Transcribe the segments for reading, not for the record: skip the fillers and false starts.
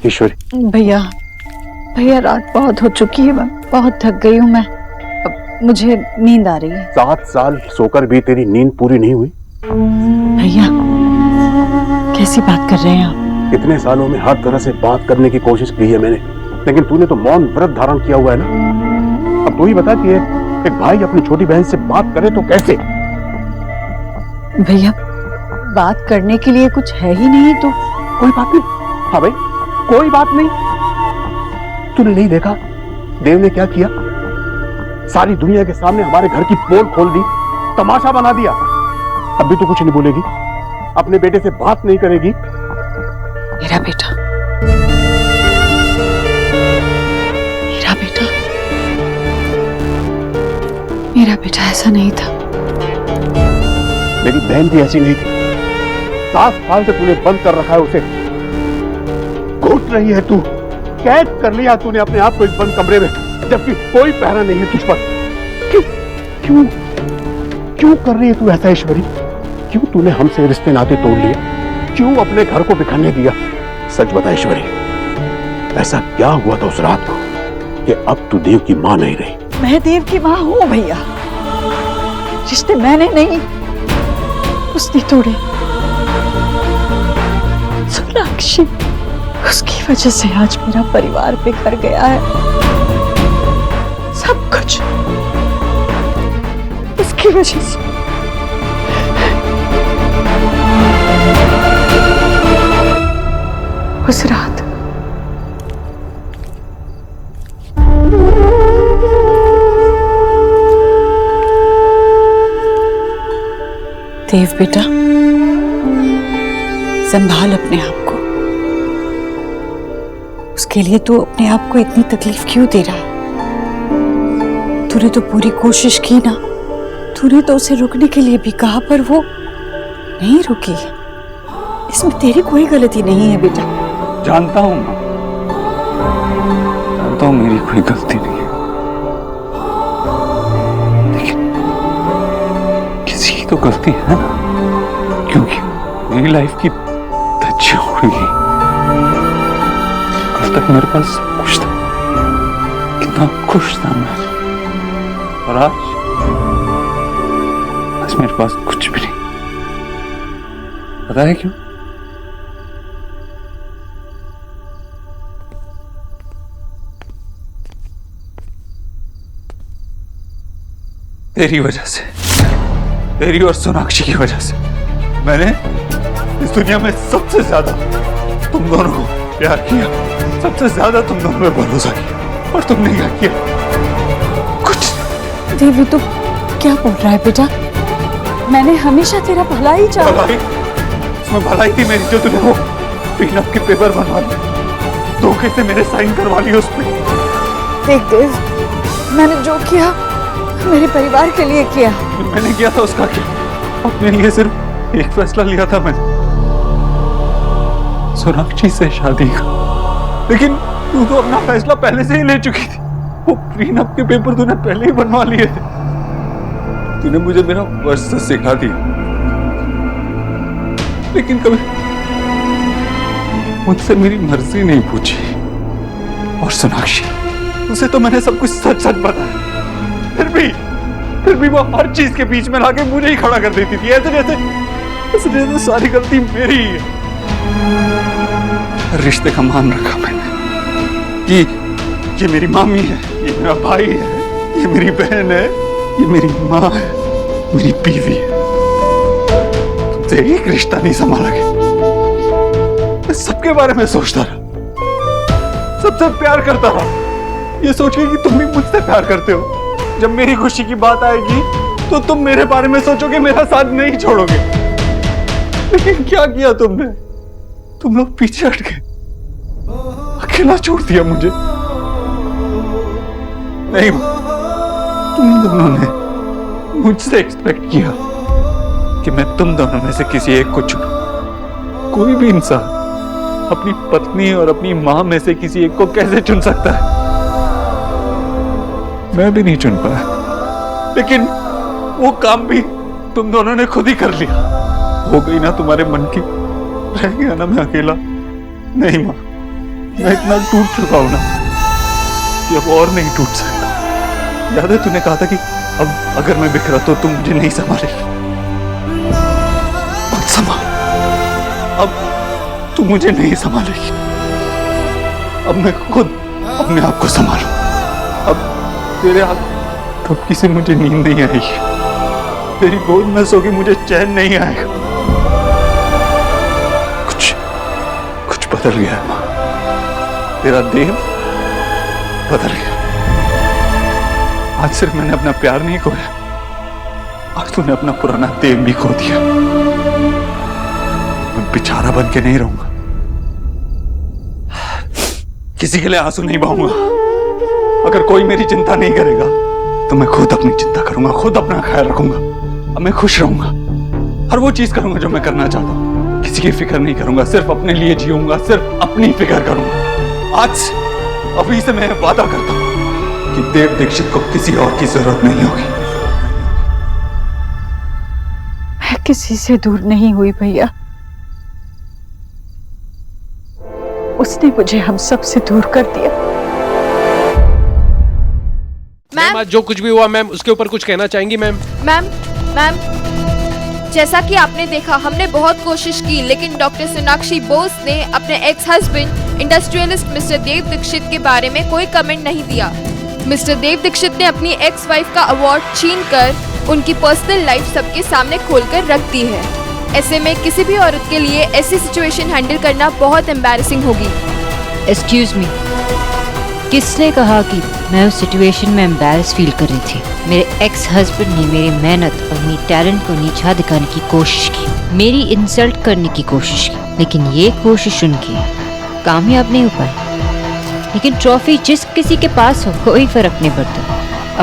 ईश्वरी। भैया भैया, रात बहुत हो चुकी है, मैं बहुत थक गई हूँ। मैं अब मुझे नींद आ रही है। 7 साल सोकर भी तेरी नींद पूरी नहीं हुई? भैया कैसी बात कर रहे हैं आप? इतने सालों में हर तरह से बात करने की कोशिश की है मैंने, लेकिन तूने तो मौन व्रत धारण किया हुआ है ना। अब तू ही बता कि एक भाई अपनी छोटी बहन से बात करे तो कैसे? भैया बात करने के लिए कुछ है ही नहीं तो। कोई बात नहीं। हाँ भाई, कोई बात नहीं। तूने नहीं देखा देव ने क्या किया? सारी दुनिया के सामने हमारे घर की पोल खोल दी, तमाशा बना दिया। अब भी तू कुछ नहीं बोलेगी? अपने बेटे से बात नहीं करेगी? मेरा बेटा, मेरा बेटा, मेरा बेटा ऐसा नहीं था। मेरी बहन भी ऐसी नहीं थी। 7 साल से तूने बंद कर रखा है उसे। घुट रही है तू। कैद कर लिया तूने अपने आप को इस बंद कमरे में, जबकि कोई पहरा नहीं है तुझ पर। क्यों क्यों क्यों कर रही है तू ऐसा ईश्वरी? क्यों तूने हमसे रिश्ते नाते तोड़ लिए? क्यों अपने घर को बिखरने दिया? सच बता ईश्वरी, ऐसा क्या हुआ था उस रात को कि अब तू देव की मां नहीं रही? मैं देव की मां हूं भैया। रिश्ते मैंने नहीं, उसने तोड़े। सोनाक्षी, उसकी वजह से आज मेरा परिवार बिखर गया है। सब कुछ उसकी वजह से। उस रात देव बेटा, संभाल अपने आप को। उसके लिए तू अपने आप को इतनी तकलीफ क्यों दे रहा है? तूने तो पूरी कोशिश की ना। तूने तो उसे रुकने के लिए भी कहा, पर वो नहीं रुकी। इसमें तेरी कोई गलती नहीं है बेटा। जानता हूं मां, जानता हूं मेरी कोई गलती नहीं है, लेकिन किसी की तो गलती है ना, क्योंकि मेरी लाइफ की धज्जियां उड़ गई। कल तक मेरे पास सब कुछ था, कितना खुश था मैं, और आज मेरे पास कुछ भी नहीं। पता है क्यों? तेरी वजह से, तेरी और सोनाक्षी की वजह से मैंने इस दुनिया में सबसे ज्यादा तुम दोनों को प्यार किया, सबसे ज्यादा तुम दोनों में भरोसा किया, और तुमने क्या किया? कुछ। देवी तू क्या बोल रहा है बेटा? मैंने हमेशा तेरा भला ही चाहा। भलाई? उसमें भलाई थी मेरी जो तूने वो प्रीनअप के पेपर बनवा लिए, धोखे से मेरे साइन करवा लिए उस पे। देख देव, मैंने जो किया मेरे परिवार के लिए किया। मैंने किया था उसका क्या? अपने लिए सिर्फ एक फैसला लिया था मैंने, सोनाक्षी से शादी का। लेकिन तू तो अपना फैसला पहले से ही ले चुकी थी। वो प्रीनअप के पेपर तूने पहले ही बनवा लिए थे। तूने मुझे मेरा वर्ष सिखा दिया, लेकिन कभी मुझसे मेरी मर्जी नहीं पूछी। और सोनाक्षी, उसे तो मैंने सब कुछ सच सच बताया, फिर भी वो हर चीज के बीच में लाके मुझे ही खड़ा कर देती थी, ऐसे जैसे सारी गलती मेरी ही है। रिश्ते का मान रखा मैंने कि ये मेरी मामी है, ये मेरा भाई है, ये मेरी बहन है, ये मेरी माँ है, मेरी बीवी है। तुमसे एक रिश्ता नहीं संभाला गया। मैं सबके बारे में सोचता रहा, सबसे प्यार करता रहा, ये सोच के कि तुम भी मुझसे प्यार करते हो। जब मेरी खुशी की बात आएगी तो तुम मेरे बारे में सोचोगे, मेरा साथ नहीं छोड़ोगे। लेकिन क्या किया तुमने? तुम लोग पीछे हट गए, अकेला छोड़ दिया मुझे। नहीं, तुम दोनों ने मुझसे एक्सपेक्ट किया कि मैं तुम दोनों में से किसी एक को चुनूं। कोई भी इंसान अपनी पत्नी और अपनी मां में से किसी एक को कैसे चुन सकता है? मैं भी नहीं चुन पाया, लेकिन वो काम भी तुम दोनों ने खुद ही कर लिया। हो गई ना तुम्हारे मन की, रह गया ना मैं अकेला। नहीं मां, मैं इतना टूट चुका हूं ना कि अब और नहीं टूट सकता। याद है तूने कहा था कि अब अगर मैं बिखरा तो तुम मुझे नहीं संभालेगी। मत संभाल, अब तू मुझे नहीं संभालेगी। अब मैं खुद अपने आप को संभालूं। अब तेरे हाथ थपकी से मुझे नींद नहीं आएगी, तेरी गोद में सो के मुझे चैन नहीं आएगा। कुछ बदल गया है माँ, तेरा देव बदल गया। आज सिर्फ मैंने अपना प्यार नहीं खोया, आज तूने अपना पुराना देव भी खो दिया। मैं बेचारा बन के नहीं रहूंगा, किसी के लिए आंसू नहीं बहाऊंगा। अगर कोई मेरी चिंता नहीं करेगा तो मैं खुद अपनी चिंता करूंगा, खुद अपना ख्याल रखूंगा। अब मैं खुश रहूंगा, हर वो चीज करूंगा जो मैं करना चाहता हूं। किसी की फिक्र नहीं करूंगा, सिर्फ अपने लिए जीऊंगा, सिर्फ अपनी फिक्र करूंगा। आज से, अभी से मैं वादा करता हूं कि देव दीक्षित को किसी और की जरूरत नहीं होगी। मैं किसी से दूर नहीं हुई भैया, उसने मुझे हम सब से दूर कर दिया। मैम आज जो कुछ भी हुआ मैम उसके ऊपर कुछ कहना चाहेंगी मैम? मैम जैसा कि आपने देखा हमने बहुत कोशिश की, लेकिन डॉक्टर सोनाक्षी बोस ने अपने एक्स हस्बैंड इंडस्ट्रियलिस्ट मिस्टर देव दीक्षित के बारे में कोई कमेंट नहीं दिया। मिस्टर देव दीक्षित ने अपनी एक्स वाइफ का अवार्ड छीनकर उनकी पर्सनल लाइफ सबके सामने खोलकर रख दी है। ऐसे में किसी भी औरत के लिए ऐसी सिचुएशन हैंडल करना बहुत एम्बैरेसिंग होगी। एक्सक्यूज मी, किसने कहा कि मैं उस सिचुएशन में एम्बैरेस फील कर रही थी? मेरे एक्स हस्बैंड ने मेरी मेहनत और मेरी टैलेंट को नीचा दिखाने की कोशिश की, मेरी इंसल्ट करने की कोशिश की, लेकिन ये कोशिश उनकी कामयाब नहीं हो पाई। लेकिन ट्रॉफी जिस किसी के पास हो कोई फर्क नहीं पड़ता,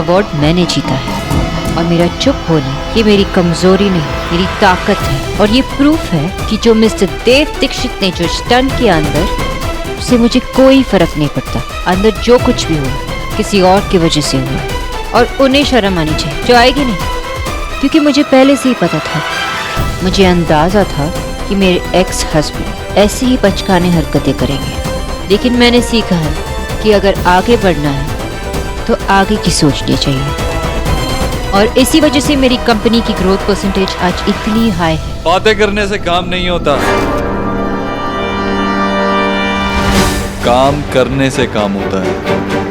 अवार्ड मैंने जीता है और मेरा चुप होना ये मेरी कमजोरी नहीं, मेरी ताकत है। और ये प्रूफ है कि जो मिस्टर देव दीक्षित ने जो स्टंट किया अंदर, उससे मुझे कोई फर्क नहीं पड़ता। अंदर जो कुछ भी हुआ किसी और की वजह से हुआ और उन्हें शर्म आनी चाहिए, जो आएगी नहीं, क्योंकि मुझे पहले से ही पता था, मुझे अंदाजा था कि मेरे एक्स हस्बैंड ऐसी ही बचकाने हरकतें करेंगे। लेकिन मैंने सीखा है कि अगर आगे बढ़ना है तो आगे की सोचनी चाहिए और इसी वजह से मेरी कंपनी की ग्रोथ परसेंटेज आज इतनी हाई है। बातें करने से काम नहीं होता, काम करने से काम होता है।